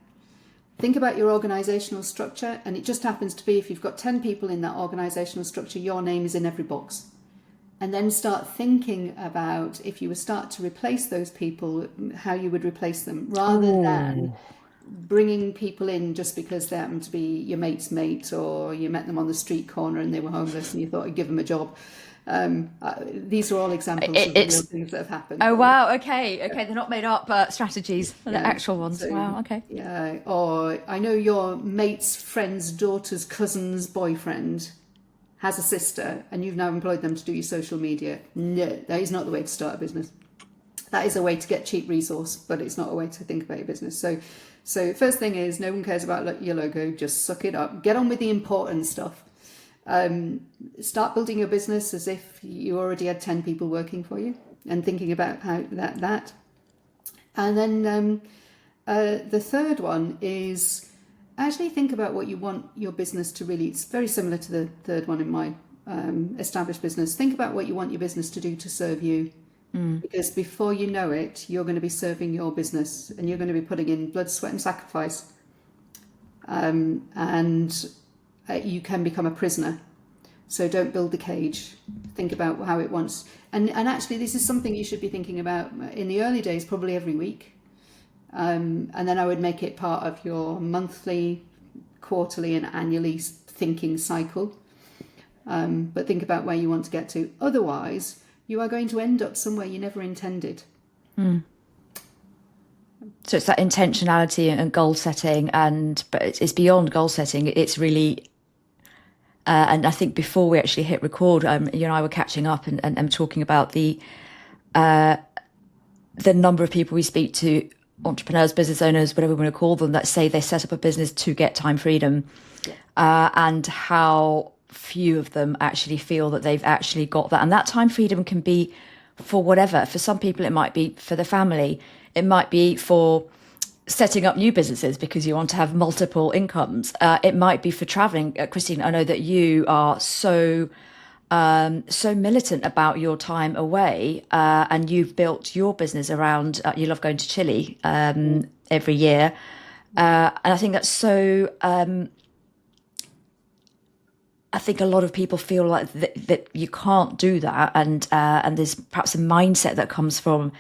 Think about your organisational structure, and it just happens to be, if you've got 10 people in that organisational structure, your name is in every box. And then start thinking about, if you were start to replace those people, how you would replace them, rather than bringing people in just because they happen to be your mate's mate, or you met them on the street corner and they were homeless and you thought you'd give them a job. These are all examples of real It's things that have happened. oh wow, okay, they're not made up strategies, they're Yeah. actual ones. So, Wow, okay. yeah. Or I know your mate's friend's daughter's cousin's boyfriend has a sister, and you've now employed them to do your social media. No, that is not the way to start a business. That is a way to get cheap resource, but it's not a way to think about your business. So first thing is, no one cares about your logo. Just suck it up. Get on with the important stuff. Start building your business as if you already had 10 people working for you, and thinking about how that. And then the third one is actually think about what you want your business to really. It's very similar to the third one in my established business. Think about what you want your business to do to serve you. Because before you know it, you're going to be serving your business, and you're going to be putting in blood, sweat, and sacrifice. And you can become a prisoner. So don't build the cage. Think about how it wants. And actually, this is something you should be thinking about in the early days, probably every week. And then I would make it part of your monthly, quarterly, and annually thinking cycle. But think about where you want to get to. Otherwise, you are going to end up somewhere you never intended. So it's that intentionality and goal setting, but it's beyond goal setting. It's really, and I think before we actually hit record, you and I were catching up and talking about the number of people we speak to, entrepreneurs, business owners, whatever we want to call them, that say they set up a business to get time freedom, and how few of them actually feel that they've actually got that. And that time freedom can be for whatever. For some people, it might be for the family. It might be for setting up new businesses because you want to have multiple incomes. It might be for traveling. Christine, I know that you are so militant about your time away, and you've built your business around, you love going to Chile every year. And I think that's so, I think a lot of people feel like that you can't do that. And there's perhaps a mindset that comes from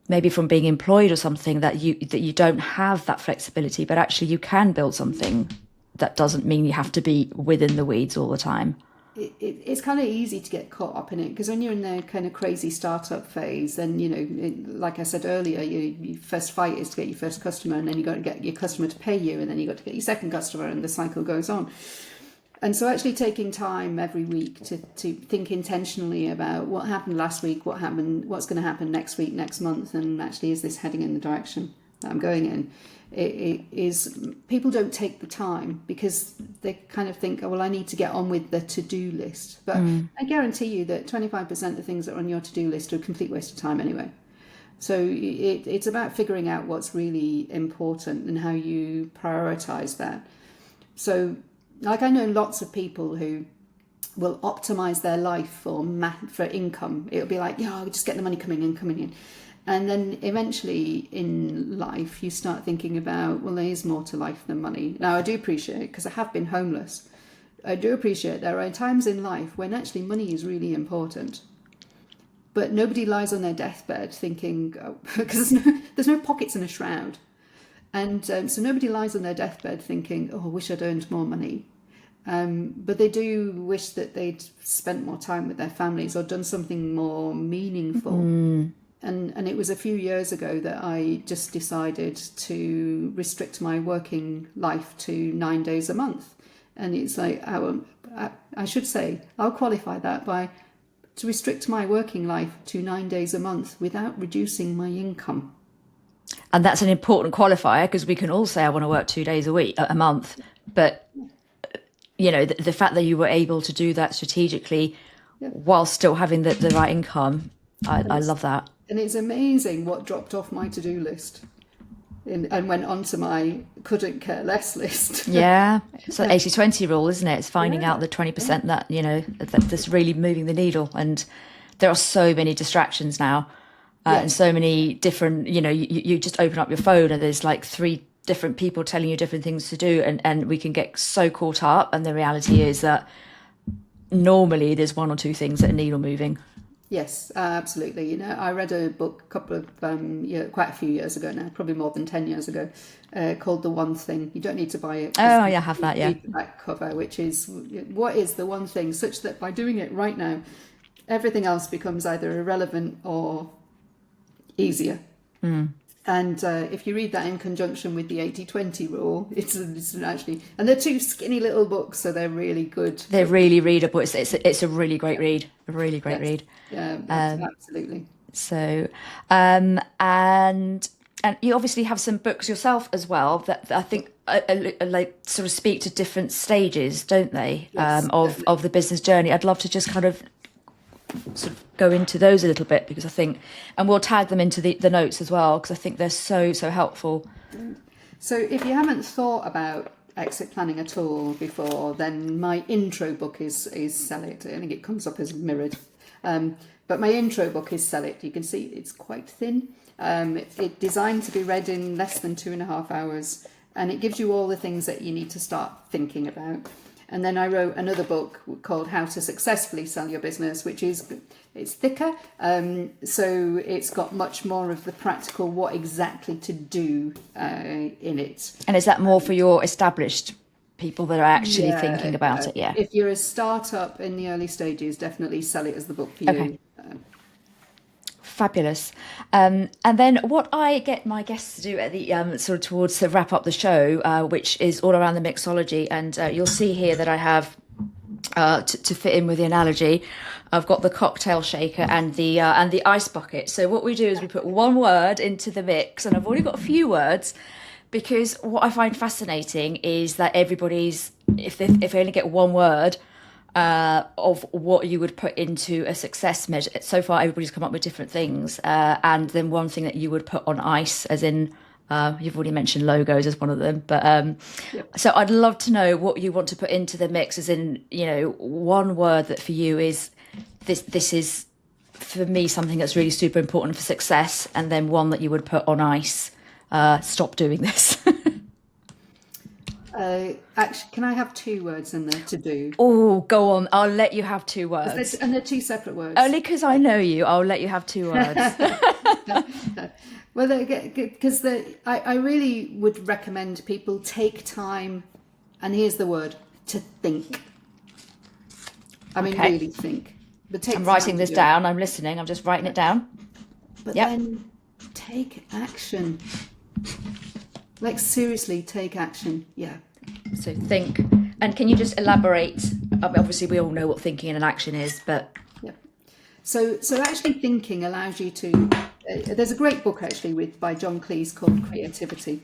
maybe from being employed or something, that you don't have that flexibility, but actually you can build something. That doesn't mean you have to be within the weeds all the time. It's kind of easy to get caught up in it, because when you're in the kind of crazy startup phase, then, like I said earlier, your first fight is to get your first customer, and then you got to get your customer to pay you, and then you got to get your second customer, and the cycle goes on. And so actually taking time every week to think intentionally about what happened last week, what's going to happen next week, next month, and actually is this heading in the direction that I'm going in? It is, people don't take the time because they kind of think, oh, well, I need to get on with the to-do list. But I guarantee you that 25% of things that are on your to-do list are a complete waste of time anyway. So it's about figuring out what's really important and how you prioritize that. So, like, I know lots of people who will optimize their life for income. It'll be like, yeah, I'll just get the money coming in. And then eventually in life, you start thinking about, well, there is more to life than money. Now, I do appreciate, because I have been homeless, I do appreciate there are times in life when actually money is really important. But nobody lies on their deathbed thinking, because there's no pockets in a shroud. And so nobody lies on their deathbed thinking, oh, I wish I'd earned more money. But they do wish that they'd spent more time with their families or done something more meaningful. And it was a few years ago that I just decided to restrict my working life to 9 days a month. And it's like, I should say, I'll qualify that by to restrict my working life to 9 days a month without reducing my income. And that's an important qualifier, because we can all say, I want to work 2 days a month. But, the fact that you were able to do that strategically while still having the right income, I love that. And it's amazing what dropped off my to-do list and went onto my couldn't care less list. Yeah. It's like 80-20 rule, isn't it? It's finding out the 20% that, that's really moving the needle. And there are so many distractions now. And so many different, you just open up your phone and there's like 3 different people telling you different things to do. And we can get so caught up. And the reality is that normally there's 1 or 2 things that are needle moving. Yes, absolutely. You know, I read a book quite a few years ago now, probably more than 10 years ago, called The One Thing. You don't need to buy it. Oh, Just yeah, I have that. Yeah. read the back cover, which is what is the one thing, such that by doing it right now, everything else becomes either irrelevant or easier. And if you read that in conjunction with the 80-20 rule, it's actually, and they're two skinny little books, so they're really good. They're really readable. It's a really great read. A really great Yes. read. Yeah, absolutely. So, and you obviously have some books yourself as well that I think like sort of speak to different stages, don't they? Yes, Of the business journey. I'd love to just kind of sort of go into those a little bit because I think, and we'll tag them into the notes as well because I think they're so helpful. So if you haven't thought about exit planning at all before, then my intro book is Sell It. I think it comes up as mirrored. But my intro book is Sell It. You can see it's quite thin. It's designed to be read in less than 2.5 hours, and it gives you all the things that you need to start thinking about. And then I wrote another book called How to Successfully Sell Your Business, which it's thicker, so it's got much more of the practical, what exactly to do in it. And is that more for your established people that are actually thinking about it? Yeah. If you're a startup in the early stages, definitely Sell It as the book for you. Okay. Fabulous. And then what I get my guests to do at the sort of towards to wrap up the show, which is all around the mixology, and you'll see here that I have to fit in with the analogy, I've got the cocktail shaker and the ice bucket. So what we do is we put one word into the mix, and I've already got a few words. Because what I find fascinating is that everybody's, if they only get one word of what you would put into a success measure. So far, everybody's come up with different things. And then one thing that you would put on ice, as in, you've already mentioned logos as one of them. But Yep. so I'd love to know what you want to put into the mix, as in, you know, one word that for you is, this is, for me, something that's really super important for success. And then one that you would put on ice. Stop doing this. Actually, can I have 2 words in there to do? Oh, go on. I'll let you have 2 words. And they're 2 separate words. Only because I know you, I'll let you have 2 words. Well, because I really would recommend people take time, and here's the word, to think. I mean, Okay. really think. But take I'm time writing to this do it. down. I'm listening. I'm just writing it down. But Yep. then take action. Like, seriously, take action. Yeah. So think. And can you just elaborate? I mean, obviously, we all know what thinking and an action is, but Yeah. So actually thinking allows you to. There's a great book actually by John Cleese called Creativity,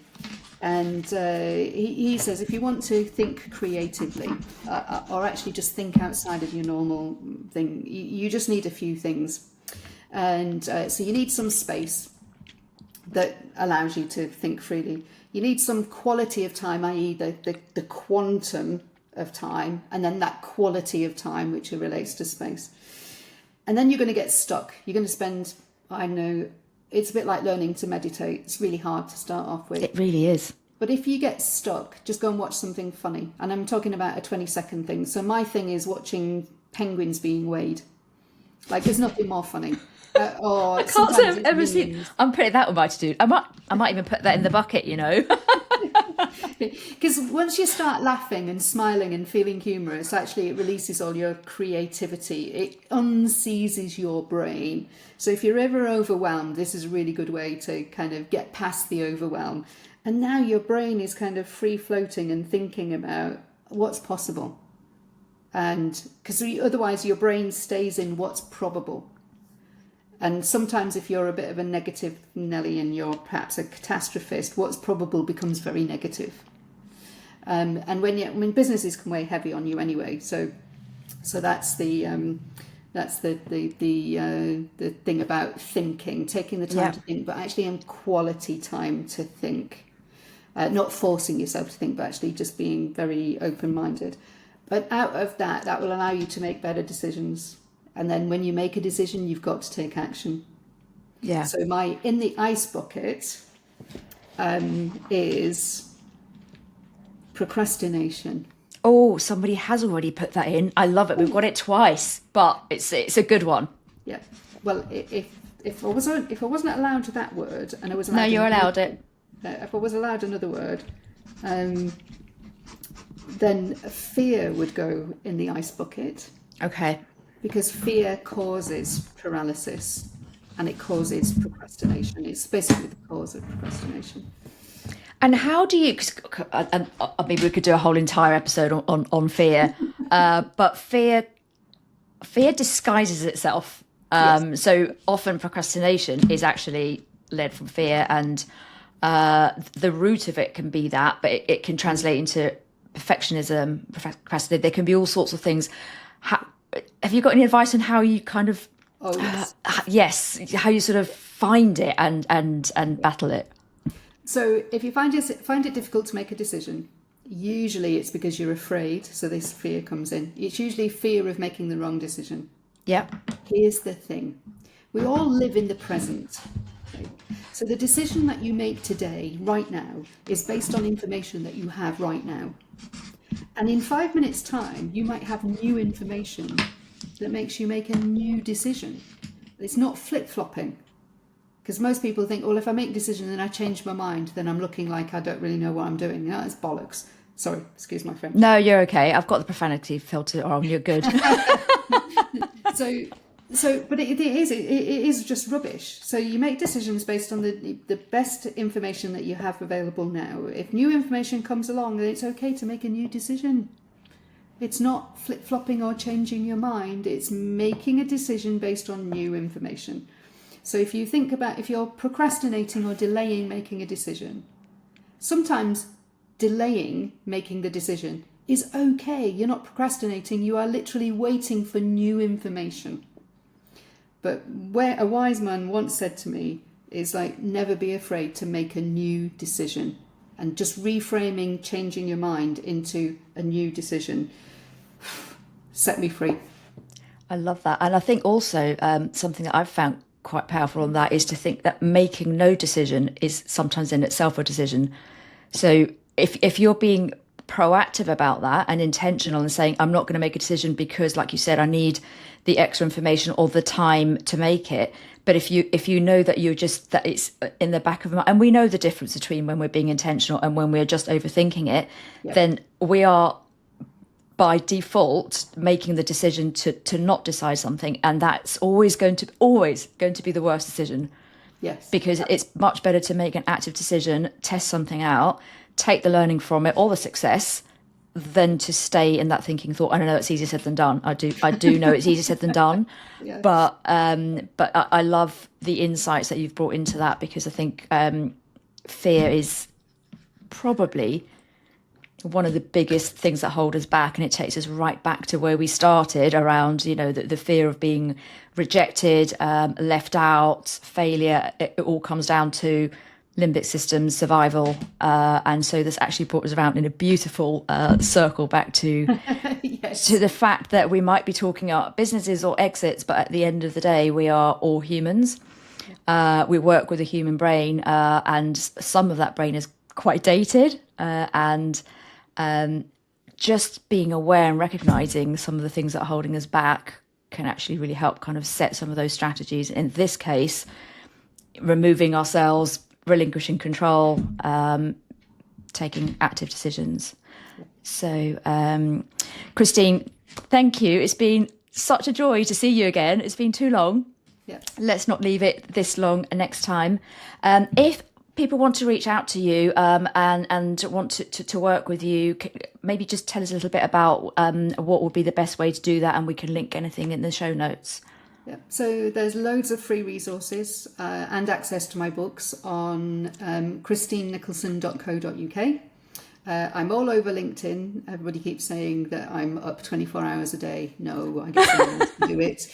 and he says if you want to think creatively, or actually just think outside of your normal thing, you just need a few things, and so you need some space that allows you to think freely. You need some quality of time, i.e. the quantum of time, and then that quality of time which relates to space. And then you're going to get stuck. You're going to spend, I know, it's a bit like learning to meditate. It's really hard to start off with. it really is. But if you get stuck, just go and watch something funny. And I'm talking about a 20-second thing. So my thing is watching penguins being weighed. Like, there's nothing more funny. Or I can't say I've ever minions. seen. I'm putting that on my to-do. I might even put that in the bucket, you know. Because once you start laughing and smiling and feeling humorous, actually it releases all your creativity. It unseizes your brain. So if you're ever overwhelmed, this is a really good way to kind of get past the overwhelm. And now your brain is kind of free floating and thinking about what's possible. And because otherwise your brain stays in what's probable. And sometimes if you're a bit of a negative Nelly and you're perhaps a catastrophist, what's probable becomes very negative. And when businesses can weigh heavy on you anyway, so that's the thing about thinking, taking the time to think, but actually in quality time to think, not forcing yourself to think, but actually just being very open-minded. But out of that will allow you to make better decisions. And then when you make a decision, you've got to take action. Yeah. So my in the ice bucket is procrastination. Oh, somebody has already put that in. I love it. We've got it twice, but it's a good one. Yeah. Well, if I wasn't allowed that word, and I was allowed No, you're allowed it. If I was allowed another word, then fear would go in the ice bucket, Okay. because fear causes paralysis and it causes procrastination. It's basically the cause of procrastination. And how do you? And maybe we could do a whole entire episode on fear, but fear disguises itself. Yes. So often procrastination is actually led from fear, and the root of it can be that, but it can translate into perfectionism, procrastination. There can be all sorts of things. Have you got any advice on how you kind of? Oh, yes. Yes, how you sort of find it and battle it. So if you find it difficult to make a decision, usually it's because you're afraid. So this fear comes in. It's usually fear of making the wrong decision. Yeah. Here's the thing. We all live in the present. Okay? So the decision that you make today, right now, is based on information that you have right now. And in 5 minutes' time, you might have new information that makes you make a new decision. It's not flip-flopping. Because most people think, well, if I make a decision and I change my mind, then I'm looking like I don't really know what I'm doing. No, that's bollocks. Sorry, excuse my French. No, you're okay. I've got the profanity filter on. You're good. But it is just rubbish. So you make decisions based on the best information that you have available now. If new information comes along, then it's okay to make a new decision. It's not flip-flopping or changing your mind. It's making a decision based on new information. So if you think about, if you're procrastinating or delaying making a decision, sometimes delaying making the decision is okay. You're not procrastinating. You are literally waiting for new information. But where a wise man once said to me is like, never be afraid to make a new decision, and just reframing, changing your mind into a new decision set me free. I love that. And I think also something that I've found quite powerful on that is to think that making no decision is sometimes in itself a decision. So if you're being proactive about that and intentional and saying, I'm not going to make a decision because, like you said, I need the extra information or the time to make it. But if you know that that it's in the back of my mind, and we know the difference between when we're being intentional and when we're just overthinking it, then we are by default making the decision to not decide something, and that's always going to be the worst decision. Yes. Because it's much better to make an active decision, test something out, take the learning from it or the success, than to stay in that thinking thought. I don't know, it's easier said than done. I do know it's easier said than done. Yes. But I love the insights that you've brought into that, because I think fear is probably one of the biggest things that hold us back, and it takes us right back to where we started around, the fear of being rejected, left out, failure. It all comes down to limbic system survival, and so this actually brought us around in a beautiful circle back to Yes. to the fact that we might be talking about businesses or exits, but at the end of the day we are all humans. We work with a human brain, and some of that brain is quite dated, and just being aware and recognizing some of the things that are holding us back can actually really help kind of set some of those strategies. In this case, removing ourselves, relinquishing control, taking active decisions. So, Christine, thank you. It's been such a joy to see you again. It's been too long. Yeah. Let's not leave it this long next time. If people want to reach out to you and want to work with you, maybe just tell us a little bit about what would be the best way to do that, and we can link anything in the show notes. Yeah. So there's loads of free resources and access to my books on christinenicholson.co.uk. I'm all over LinkedIn. Everybody keeps saying that I'm up 24 hours a day. No, I guess someone else can do it.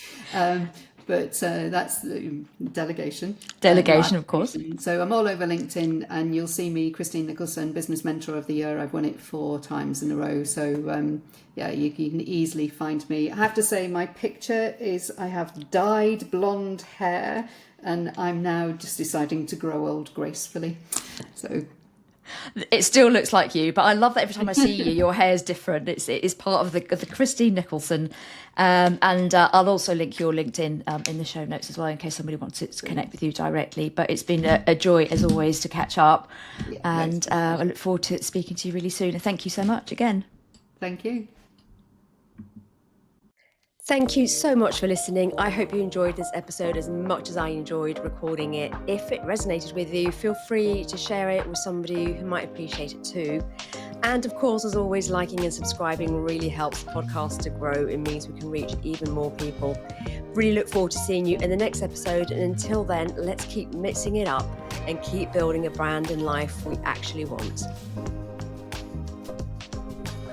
But that's the delegation. Delegation, of course. So I'm all over LinkedIn, and you'll see me, Christine Nicholson, Business Mentor of the Year. I've won it 4 times in a row. So you can easily find me. I have to say, my picture is, I have dyed blonde hair, and I'm now just deciding to grow old gracefully. So It still looks like you, but I love that every time I see you, your hair's different. It is part of the Christine Nicholson. And I'll also link your LinkedIn in the show notes as well, in case somebody wants to connect with you directly. But it's been a joy, as always, to catch up. Yeah, and I look forward to speaking to you really soon. And thank you so much again. Thank you. Thank you so much for listening. I hope you enjoyed this episode as much as I enjoyed recording it. If it resonated with you, feel free to share it with somebody who might appreciate it too. And of course, as always, liking and subscribing really helps the podcast to grow. It means we can reach even more people. Really look forward to seeing you in the next episode. And until then, let's keep mixing it up and keep building a brand and life we actually want.